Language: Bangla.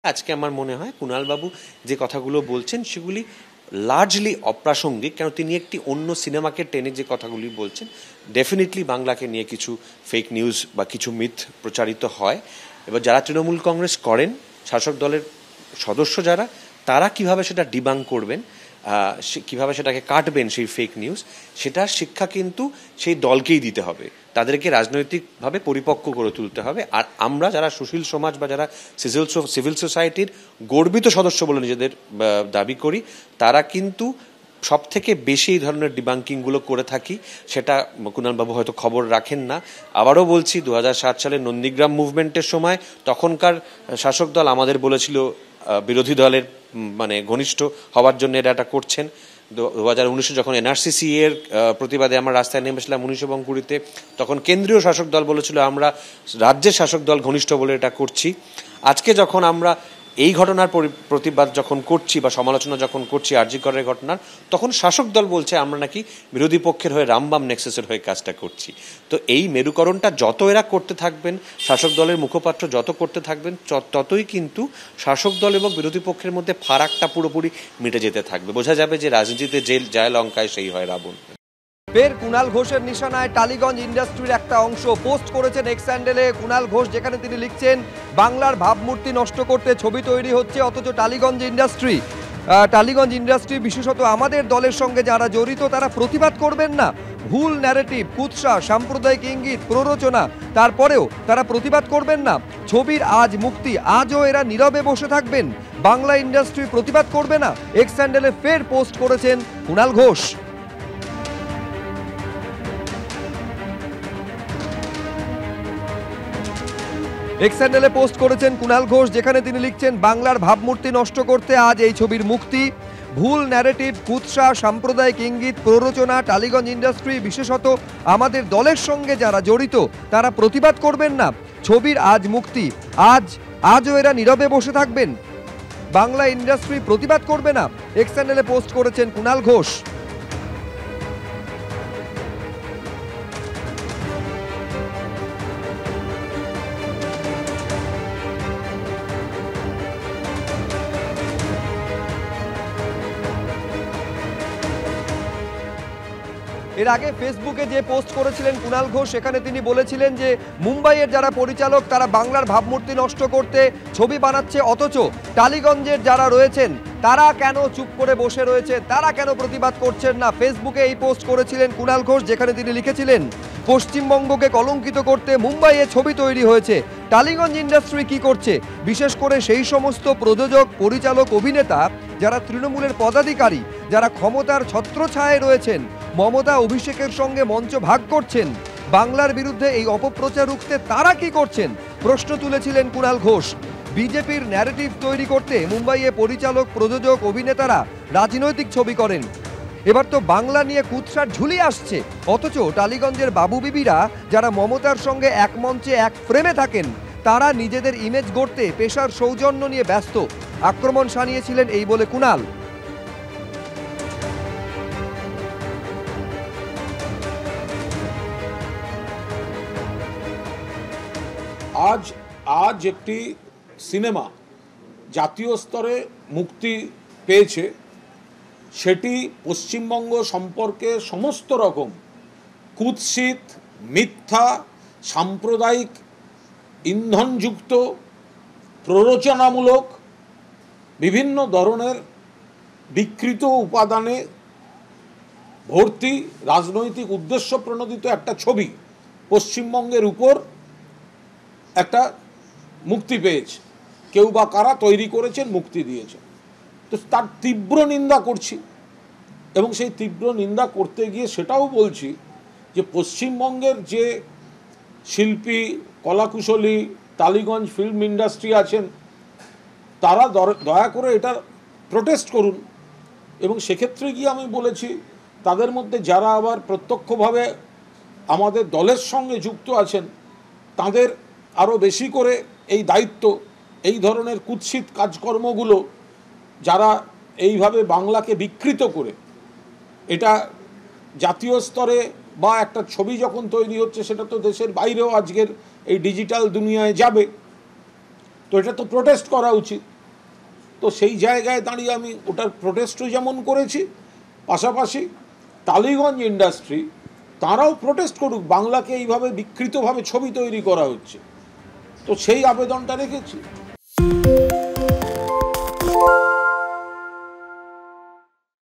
আজকে আমার মনে হয় কুণালবাবু যে কথাগুলো বলছেন সেগুলি লার্জলি অপ্রাসঙ্গিক, কারণ তিনি একটি অন্য সিনেমাকে টেনে যে কথাগুলি বলছেন। ডেফিনেটলি বাংলাকে নিয়ে কিছু ফেক নিউজ বা কিছু মিথ প্রচারিত হয়। এবার যারা তৃণমূল কংগ্রেস করেন, শাসক দলের সদস্য যারা, তারা কিভাবে সেটা ডিবাঙ্ক করবেন, কিভাবে সেটাকে কাটবেন সেই ফেক নিউজ, সেটার শিক্ষা কিন্তু সেই দলকেই দিতে হবে। তাদেরকে রাজনৈতিকভাবে পরিপক্ক করে তুলতে হবে। আর আমরা যারা সুশীল সমাজ বা যারা সিভিল সোসাইটির গর্বিত সদস্য বলে নিজেদের দাবি করি, তারা কিন্তু সব থেকে বেশি এই ধরনের ডিবাঙ্কিংগুলো করে থাকি। সেটা কুণালবাবু হয়তো খবর রাখেন না। আবারও বলছি, 2007 সালের নন্দীগ্রাম মুভমেন্টের সময় তখনকার শাসক দল আমাদের বলেছিল বিরোধী দলের মানে ঘনিষ্ঠ হওয়ার জন্য এটা করছেন। 2019 যখন এনআরসিসি এর প্রতিবাদে আমরা রাস্তায় নেমেছিলাম 19 এবং 20-তে, তখন কেন্দ্রীয় শাসক দল বলেছিল আমরা রাজ্যের শাসক দল ঘনিষ্ঠ বলে এটা করছি। আজকে যখন আমরা এই ঘটনার প্রতিবাদ যখন করছি বা সমালোচনা যখন করছি আরজি করের ঘটনার, তখন শাসক দল বলছে আমরা নাকি বিরোধী পক্ষের হয়ে রামবাম নেক্সাসের হয়ে কাজটা করছি। তো এই মেরুকরণটা যত এরা করতে থাকবেন, শাসক দলের মুখপাত্র যত করতে থাকবেন, ততই কিন্তু শাসক দল এবং বিরোধী পক্ষের মধ্যে ফারাকটা পুরোপুরি মিটে যেতে থাকবে। বোঝা যাবে যে রাজনীতিতে যে যায় লঙ্কায় সেই হয় রাবণ। ফের কুণাল ঘোষের নিশানায় টালিগঞ্জ ইন্ডাস্ট্রির একটা অংশ। পোস্ট করেছেন এক্স হ্যান্ডেলে কুণাল ঘোষ, যেখানে তিনি লিখছেন বাংলার ভাবমূর্তি নষ্ট করতে ছবি তৈরি হচ্ছে, অথচ টালিগঞ্জ ইন্ডাস্ট্রি বিশেষত আমাদের দলের সঙ্গে যারা জড়িত তারা প্রতিবাদ করবেন না। ভুল ন্যারেটিভ, কুৎসা, সাম্প্রদায়িক ইঙ্গিত, প্ররোচনা, তারপরেও তারা প্রতিবাদ করবেন না। ছবির আজ মুক্তি, আজও এরা নীরবে বসে থাকবেন, বাংলা ইন্ডাস্ট্রি প্রতিবাদ করবে না। এক্স হ্যান্ডেলে ফের পোস্ট করেছেন কুণাল ঘোষ। এক্স হ্যান্ডেলে পোস্ট করেছেন কুণাল ঘোষ, যেখানে তিনি লিখছেন বাংলার ভাবমূর্তি নষ্ট করতে আজ এই ছবির মুক্তি। ভুল ন্যারেটিভ, কুৎসা, সাম্প্রদায়িক ইঙ্গিত, প্ররোচনা, টালিগঞ্জ ইন্ডাস্ট্রি বিশেষত আমাদের দলের সঙ্গে যারা জড়িত তারা প্রতিবাদ করবেন না। ছবির আজ মুক্তি, আজও এরা নীরবে বসে থাকবেন, বাংলা ইন্ডাস্ট্রি প্রতিবাদ করবে না। এক্স হ্যান্ডেলে পোস্ট করেছেন কুণাল ঘোষ। এর আগে ফেসবুকে যে পোস্ট করেছিলেন কুণাল ঘোষ, সেখানে তিনি বলেছিলেন যে মুম্বাইয়ের যারা পরিচালক তারা বাংলার ভাবমূর্তি নষ্ট করতে ছবি বানাচ্ছে, অথচ টালিগঞ্জের যারা রয়েছেন তারা কেন চুপ করে বসে রয়েছে, তারা কেন প্রতিবাদ করছেন না। ফেসবুকে এই পোস্ট করেছিলেন কুণাল ঘোষ, যেখানে তিনি লিখেছিলেন পশ্চিমবঙ্গকে কলঙ্কিত করতে মুম্বাইয়ে ছবি তৈরি হয়েছে, টালিগঞ্জ ইন্ডাস্ট্রি কি করছে। বিশেষ করে সেই সমস্ত প্রযোজক, পরিচালক, অভিনেতা যারা তৃণমূলের পদাধিকারী, যারা ক্ষমতার ছত্রছায়ায় রয়েছেন, মমতা অভিষেকের সঙ্গে মঞ্চ ভাগ করছেন, বাংলার বিরুদ্ধে এই অপপ্রচার রুখতে তারা কি করছেন প্রশ্ন তুলেছিলেন কুণাল ঘোষ। বিজেপির ন্যারেটিভ তৈরি করতে মুম্বাইয়ে পরিচালক, প্রযোজক, অভিনেতারা রাজনৈতিক ছবি করেন। এবার তো বাংলা নিয়ে কুৎসার ঝুলি আসছে, অথচ টালিগঞ্জের বাবু বিবিরা যারা মমতার সঙ্গে এক মঞ্চে এক ফ্রেমে থাকেন তারা নিজেদের ইমেজ গড়তে পেশার সৌজন্য নিয়ে ব্যস্ত। আক্রমণ শানিয়েছিলেন এই বলে কুণাল। আজ একটি সিনেমা জাতীয় স্তরে মুক্তি পেয়েছে, সেটি পশ্চিমবঙ্গ সম্পর্কে সমস্ত রকম কুৎসিত, মিথ্যা, সাম্প্রদায়িক ইন্ধনযুক্ত, প্ররোচনামূলক বিভিন্ন ধরনের বিকৃত উপাদানে ভর্তি, রাজনৈতিক উদ্দেশ্য প্রণোদিত একটা ছবি পশ্চিমবঙ্গের উপর একটা মুক্তি পেয়েছে। কেউ বা কারা তৈরি করেছেন, মুক্তি দিয়েছেন, তো তার তীব্র নিন্দা করছি। এবং সেই তীব্র নিন্দা করতে গিয়ে সেটাও বলছি যে পশ্চিমবঙ্গের যে শিল্পী, কলাকুশলী, টালিগঞ্জ ফিল্ম ইন্ডাস্ট্রি আছেন, তারা দয়া করে এটা প্রোটেস্ট করুন। এবং সেক্ষেত্রে গিয়ে আমি বলেছি তাদের মধ্যে যারা আবার প্রত্যক্ষভাবে আমাদের দলের সঙ্গে যুক্ত আছেন তাদের আরও বেশি করে এই দায়িত্ব, এই ধরনের কুৎসিত কাজকর্মগুলো যারা এইভাবে বাংলাকে বিকৃত করে এটা জাতীয় স্তরে বা একটা ছবি যখন তৈরি হচ্ছে সেটা তো দেশের বাইরেও আজকের এই ডিজিটাল দুনিয়ায় যাবে, তো এটা তো প্রোটেস্ট করা উচিত। তো সেই জায়গায় দাঁড়িয়ে আমি ওটার প্রোটেস্টও যেমন করেছি, পাশাপাশি টালিগঞ্জ ইন্ডাস্ট্রি তারাও প্রোটেস্ট করুক, বাংলাকে এইভাবে বিকৃতভাবে ছবি তৈরি করা হচ্ছে, তো সেই আবেদনটা রেখেছি।